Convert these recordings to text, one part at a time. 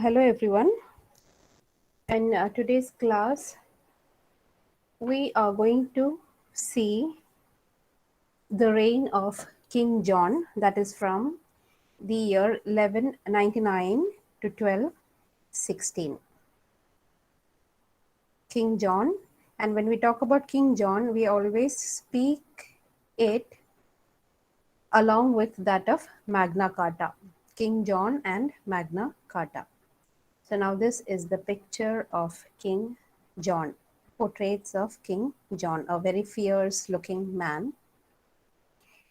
Hello everyone. In today's class, we are going to see the reign of King John, that is from the year 1199 to 1216. King John, and when we talk about King John, we always speak it along with that of Magna Carta. King John and Magna Carta. So now this is the picture of King John. Portraits of King John, a very fierce looking man.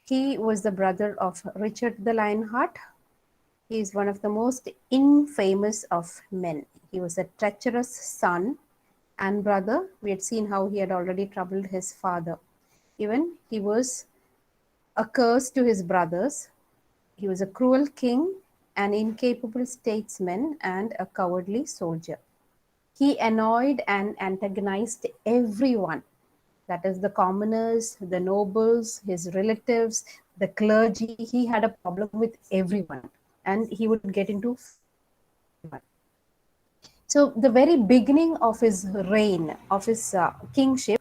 He was the brother of Richard the Lionheart. He is one of the most infamous of men. He was a treacherous son and brother. We had seen how he had already troubled his father. Even he was a curse to his brothers. He was a cruel king, an incapable statesman, and a cowardly soldier. He annoyed and antagonized everyone, that is the commoners, the nobles, his relatives, the clergy. He had a problem with everyone and he would get into everyone. So the very beginning of his reign, of his kingship,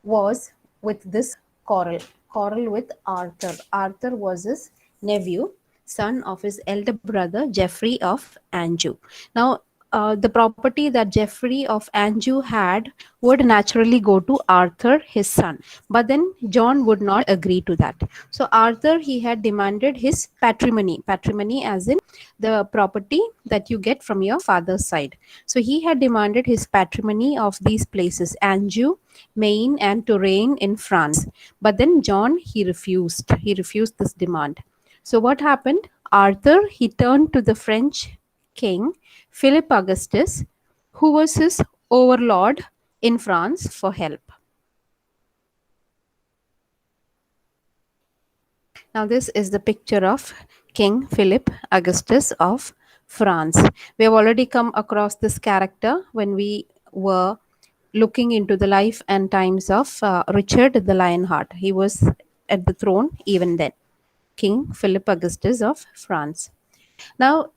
was with this quarrel with Arthur. Arthur was his nephew, son of his elder brother Geoffrey of Anjou. Now, the property that Geoffrey of Anjou had would naturally go to Arthur, his son. But then John would not agree to that. So Arthur, he had demanded his patrimony as in the property that you get from your father's side. So he had demanded his patrimony of these places, Anjou, Maine, and Touraine in France. But then John, he refused. He refused this demand. So what happened? Arthur, he turned to the French king, Philip Augustus, who was his overlord in France, for help. Now this is the picture of King Philip Augustus of France. We have already come across this character when we were looking into the life and times of Richard the Lionheart. He was at the throne even then. King Philip Augustus of France. Now,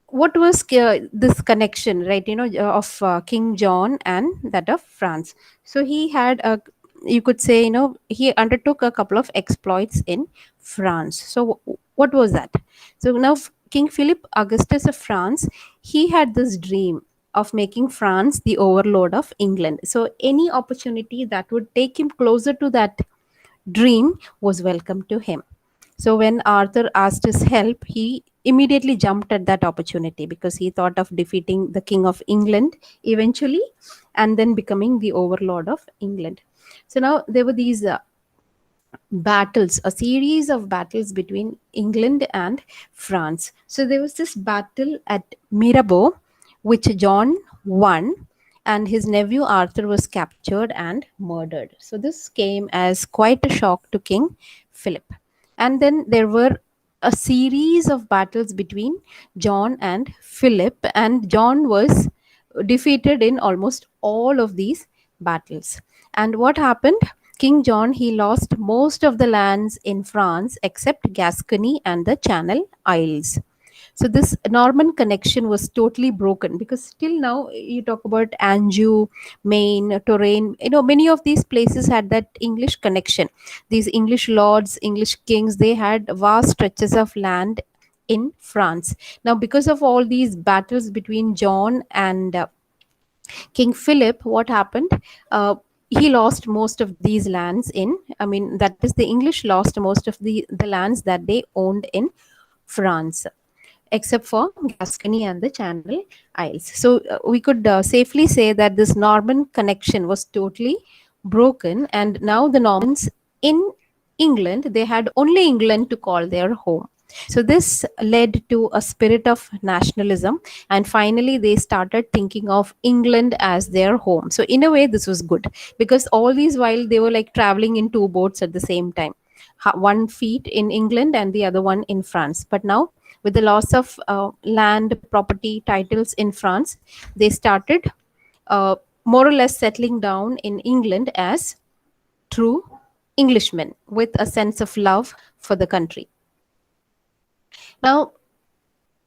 what was this connection, right? Of King John and that of France. So he had a, you could say, he undertook a couple of exploits in France. So what was that? So now King Philip Augustus of France, he had this dream of making France the overlord of England. So any opportunity that would take him closer to that dream was welcome to him. So when Arthur asked his help, he immediately jumped at that opportunity because he thought of defeating the King of England eventually and then becoming the overlord of England. So now there were these battles, a series of battles between England and France. So there was this battle at Mirabeau, which John won, and his nephew Arthur was captured and murdered. So this came as quite a shock to King Philip. And then there were a series of battles between John and Philip, and John was defeated in almost all of these battles. And what happened? King John, he lost most of the lands in France except Gascony and the Channel Isles. So this Norman connection was totally broken because still now you talk about Anjou, Maine, Touraine, many of these places had that English connection. These English lords, English kings, they had vast stretches of land in France. Now because of all these battles between John and King Philip, what happened? He lost most of these lands that is, the English lost most of the lands that they owned in France, except for Gascony and the Channel Isles. So we could safely say that this Norman connection was totally broken, and now the Normans in England, they had only England to call their home. So this led to a spirit of nationalism, and finally they started thinking of England as their home. So in a way this was good, because all these while they were like traveling in two boats at the same time, one feet in England and the other one in France. But now with the loss of land, property, titles in France, they started more or less settling down in England as true Englishmen with a sense of love for the country. Now,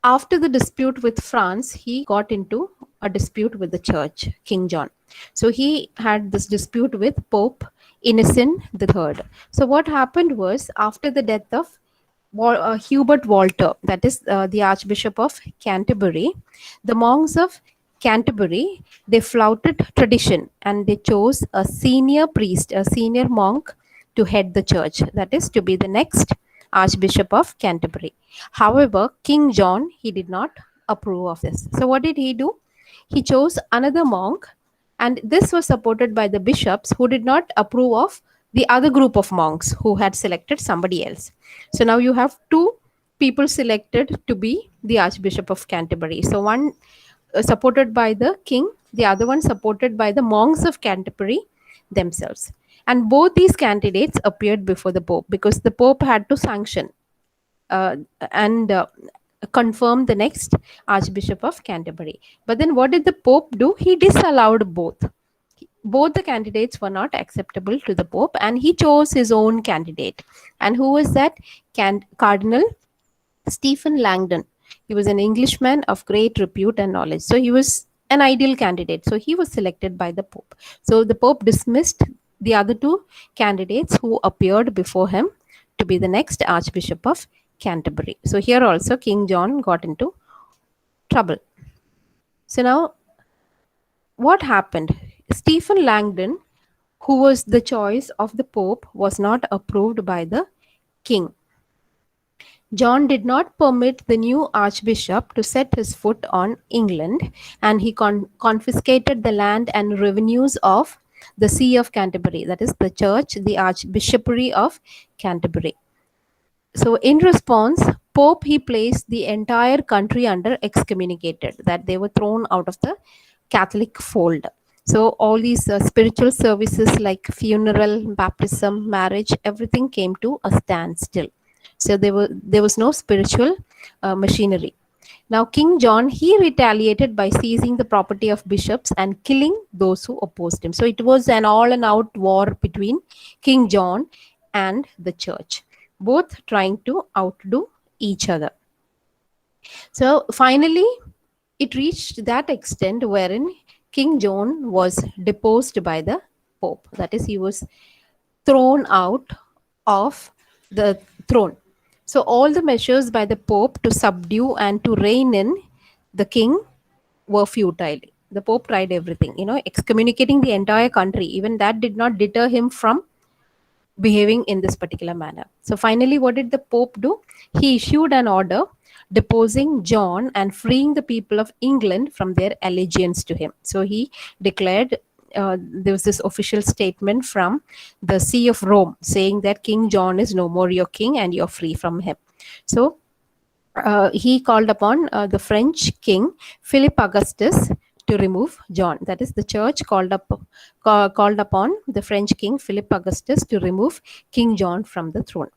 After the dispute with France, he got into a dispute with the church, King John. So he had this dispute with Pope Innocent III. So what happened was, after the death of Hubert Walter, that is the Archbishop of Canterbury, the monks of Canterbury, they flouted tradition and they chose a senior priest, a senior monk, to head the church, that is to be the next Archbishop of Canterbury. However, King John, he did not approve of this. So what did he do? He chose another monk, and this was supported by the bishops who did not approve of the other group of monks who had selected somebody else. So now you have two people selected to be the Archbishop of Canterbury. So one supported by the king, the other one supported by the monks of Canterbury themselves. And both these candidates appeared before the Pope because the Pope had to sanction uh, and confirm the next Archbishop of Canterbury. But then what did the Pope do? He disallowed both. Both the candidates were not acceptable to the Pope, and he chose his own candidate. And who was that? Cardinal Stephen Langdon. He was an Englishman of great repute and knowledge. So he was an ideal candidate. So he was selected by the Pope. So the Pope dismissed the other two candidates who appeared before him to be the next Archbishop of Canterbury. So here also King John got into trouble. So now what happened? Stephen Langdon, who was the choice of the Pope, was not approved by the king. John did not permit the new archbishop to set his foot on England, and he confiscated the land and revenues of the See of Canterbury, that is, the church, the Archbishopric of Canterbury. So, in response, Pope he placed the entire country under excommunicated, that they were thrown out of the Catholic fold. So, all these spiritual services like funeral, baptism, marriage, everything came to a standstill. So there was no spiritual machinery. Now King John, he retaliated by seizing the property of bishops and killing those who opposed him. So it was an all and out war between King John and the church, both trying to outdo each other. So finally it reached that extent wherein King John was deposed by the Pope. That is, he was thrown out of the throne. So all the measures by the Pope to subdue and to rein in the king were futile. The Pope tried everything, excommunicating the entire country. Even that did not deter him from behaving in this particular manner. So finally, what did the Pope do? He issued an order deposing John and freeing the people of England from their allegiance to him. So he declared, there was this official statement from the See of Rome saying that King John is no more your king and you're free from him. So he called upon the French king Philip Augustus to remove John. That is, the church called upon the French king Philip Augustus to remove King John from the throne.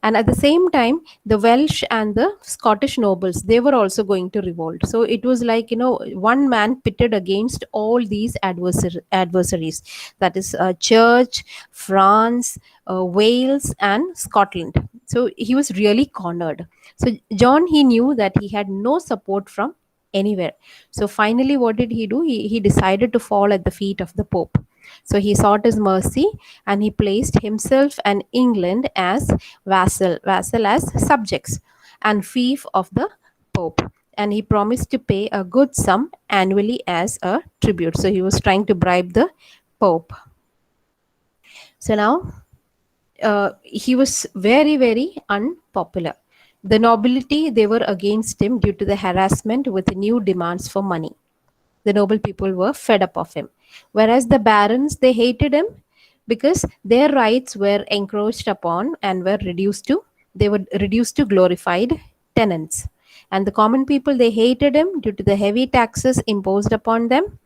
And at the same time, the Welsh and the Scottish nobles, they were also going to revolt. So it was like, one man pitted against all these adversaries. That is church, France, Wales, and Scotland. So he was really cornered. So John, he knew that he had no support from anywhere. So finally, what did he do? He decided to fall at the feet of the Pope. So he sought his mercy and he placed himself and England as vassal as subjects and fief of the Pope. And he promised to pay a good sum annually as a tribute. So he was trying to bribe the Pope. So now he was very, very unpopular. The nobility, they were against him due to the harassment with new demands for money. The noble people were fed up of him. Whereas the barons, they hated him because their rights were encroached upon and they were reduced to glorified tenants. And the common people, they hated him due to the heavy taxes imposed upon them.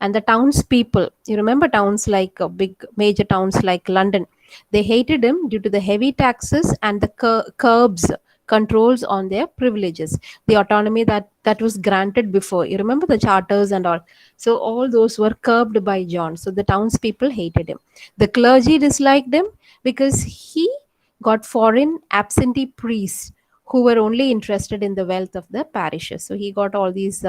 And the townspeople, you remember towns like big major towns like London, they hated him due to the heavy taxes and the curbs, controls on their privileges, the autonomy that was granted before. You remember the charters and all. So all those were curbed by John. So the townspeople hated him. The clergy disliked him because he got foreign absentee priests who were only interested in the wealth of the parishes. So he got all these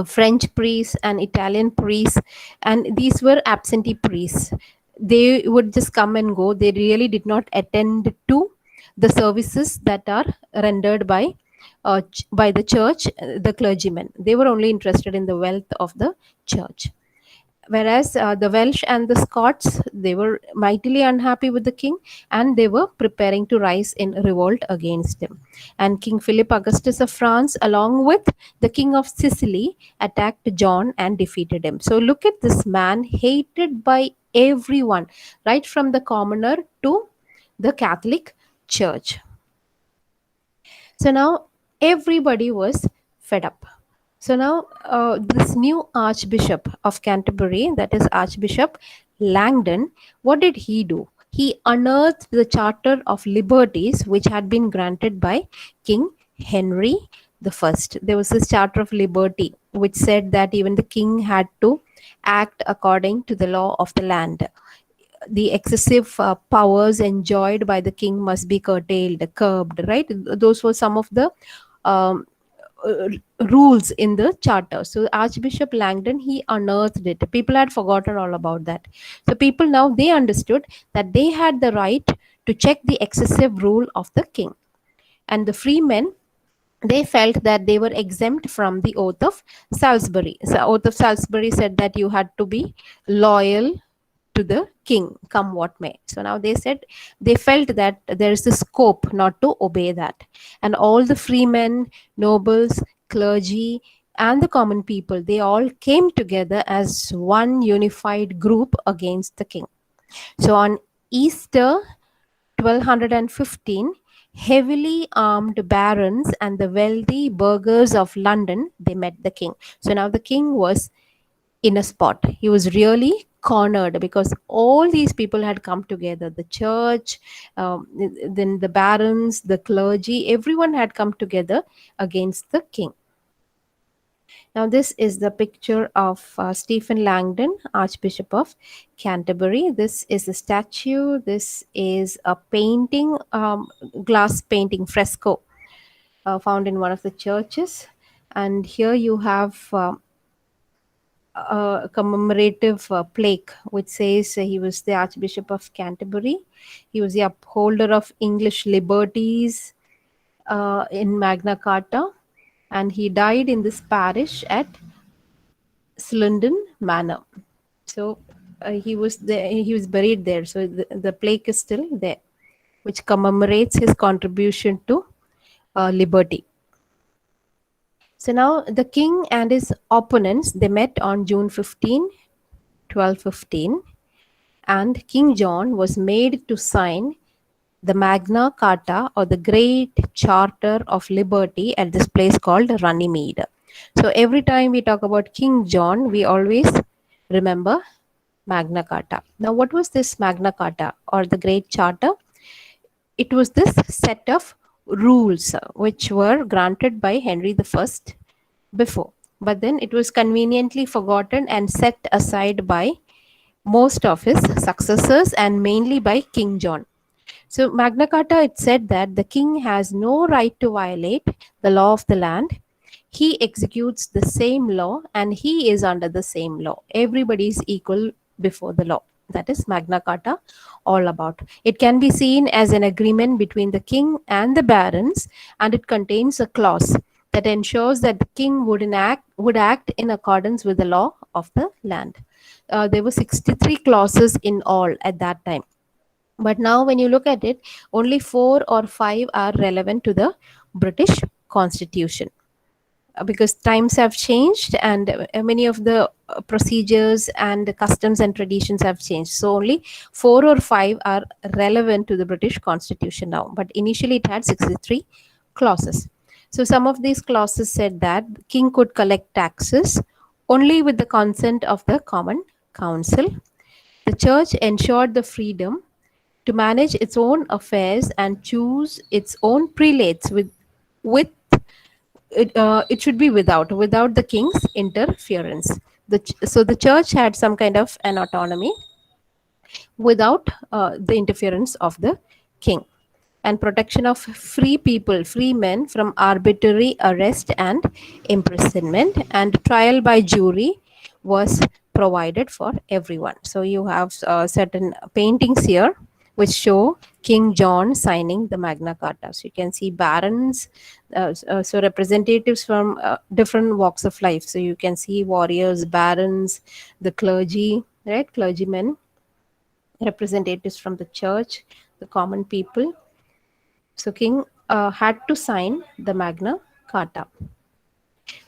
French priests and Italian priests, and these were absentee priests. They would just come and go. They really did not attend to the services that are rendered by the church, the clergymen. They were only interested in the wealth of the church. Whereas the Welsh and the Scots, they were mightily unhappy with the king, and they were preparing to rise in revolt against him. And King Philip Augustus of France, along with the king of Sicily, attacked John and defeated him. So look at this man, hated by everyone, right from the commoner to the Catholic Church. So now everybody was fed up. So now this new Archbishop of Canterbury, that is Archbishop Langdon, what did he do? He unearthed the Charter of Liberties which had been granted by King Henry the First. There was this Charter of Liberty which said that even the king had to act according to the law of the land. The excessive powers enjoyed by the king must be curtailed, curbed, right? Those were some of the um, uh, rules in the charter. So Archbishop Langdon, he unearthed it. People had forgotten all about that. So people now, they understood that they had the right to check the excessive rule of the king. And the freemen, they felt that they were exempt from the oath of Salisbury. So oath of Salisbury said that you had to be loyal to the king, come what may. So now they said they felt that there is a scope not to obey that. And all the freemen, nobles, clergy, and the common people, they all came together as one unified group against the king. So on Easter 1215, heavily armed barons and the wealthy burghers of London, they met the king. So now the king was in a spot. He was really cornered because all these people had come together, the church, then the barons, the clergy, everyone had come together against the king. Now, this is the picture of Stephen Langdon, Archbishop of Canterbury. This is a statue. This is a painting, glass painting, fresco, found in one of the churches. And here you have a commemorative plaque which says he was the Archbishop of Canterbury. He was the upholder of English liberties in Magna Carta, and he died in this parish at Slindon Manor. So he was there. He was buried there. So the plaque is still there, which commemorates his contribution to liberty. So now the king and his opponents, they met on June 15, 1215, and King John was made to sign the Magna Carta, or the Great Charter of Liberty, at this place called Runnymede. So every time we talk about King John, we always remember Magna Carta. Now, what was this Magna Carta or the Great Charter? It was this set of rules which were granted by Henry the First before, but then it was conveniently forgotten and set aside by most of his successors and mainly by King John. So Magna Carta, it said that the king has no right to violate the law of the land. He executes the same law and he is under the same law. Everybody is equal before the law. That is Magna Carta all about. It can be seen as an agreement between the king and the barons, and it contains a clause that ensures that the king would act in accordance with the law of the land. There were 63 clauses in all at that time. But now, when you look at it, only 4 or 5 are relevant to the British Constitution, because times have changed and many of the procedures and customs and traditions have changed. So only 4 or 5 are relevant to the British Constitution now. But initially, it had 63 clauses. So some of these clauses said that the king could collect taxes only with the consent of the Common Council. The church ensured the freedom to manage its own affairs and choose its own prelates with it should be without the king's interference. So the church had some kind of an autonomy without the interference of the king. and protection of free people, free men from arbitrary arrest and imprisonment, and trial by jury was provided for everyone. So you have certain paintings here which show King John signing the Magna Carta. So you can see barons, so representatives from different walks of life. So you can see warriors, barons, the clergy, right, clergymen, representatives from the church, the common people. So King had to sign the Magna Carta.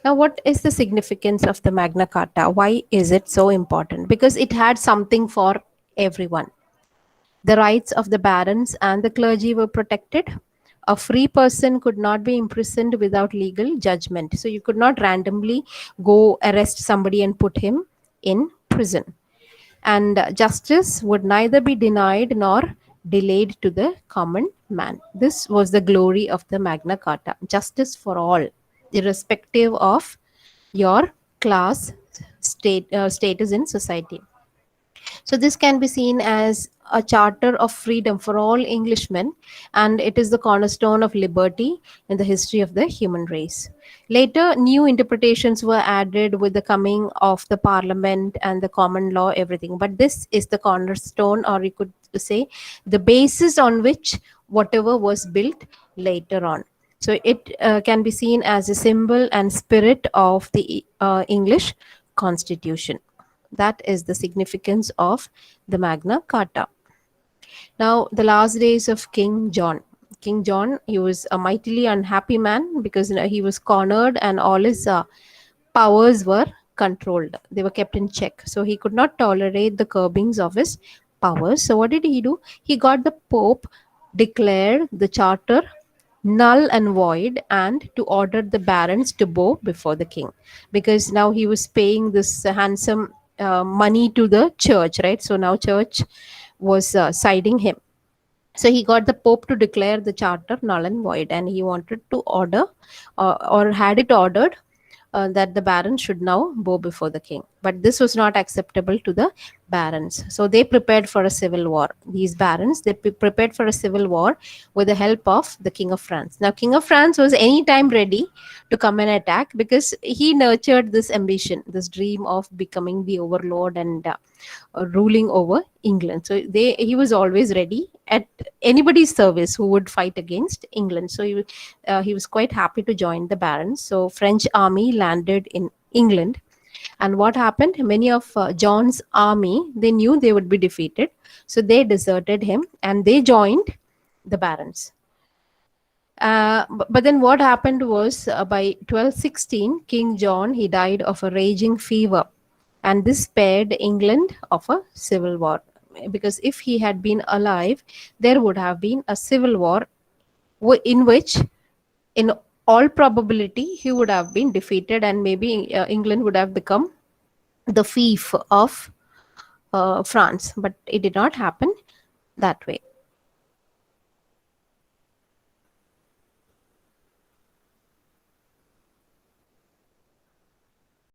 Now, what is the significance of the Magna Carta? Why is it so important? Because it had something for everyone. The rights of the barons and the clergy were protected. A free person could not be imprisoned without legal judgment. So you could not randomly go arrest somebody and put him in prison. And justice would neither be denied nor delayed to the common man. This was the glory of the Magna Carta: justice for all, irrespective of your class, status in society. So this can be seen as a charter of freedom for all Englishmen, and it is the cornerstone of liberty in the history of the human race. Later, new interpretations were added with the coming of the Parliament and the common law, everything. But this is the cornerstone, or you could say the basis on which whatever was built later on. So it can be seen as a symbol and spirit of the English Constitution. That is the significance of the Magna Carta. Now, the last days of King John. King John, he was a mightily unhappy man because he was cornered and all his powers were controlled. They were kept in check. So he could not tolerate the curbings of his powers. So what did he do? He got the Pope declared the charter null and void, and to order the barons to bow before the king, because now he was paying this handsome money to the church, right? So now church was siding him. So he got the Pope to declare the charter null and void, and he wanted to order, or had it ordered, that the barons should now bow before the king. But this was not acceptable to the barons. So they prepared for a civil war. These barons, they prepared for a civil war with the help of the King of France. Now, King of France was anytime ready to come and attack because he nurtured this ambition, this dream of becoming the overlord and ruling over England. So he was always ready at anybody's service who would fight against England. So he was quite happy to join the barons. So French army landed in England, and what happened? Many of John's army, they knew they would be defeated, so they deserted him and they joined the barons. But then what happened was, by 1216, King John, he died of a raging fever, and this spared England of a civil war. Because if he had been alive, there would have been a civil war in which, in all probability, he would have been defeated, and maybe England would have become the fief of France. But it did not happen that way.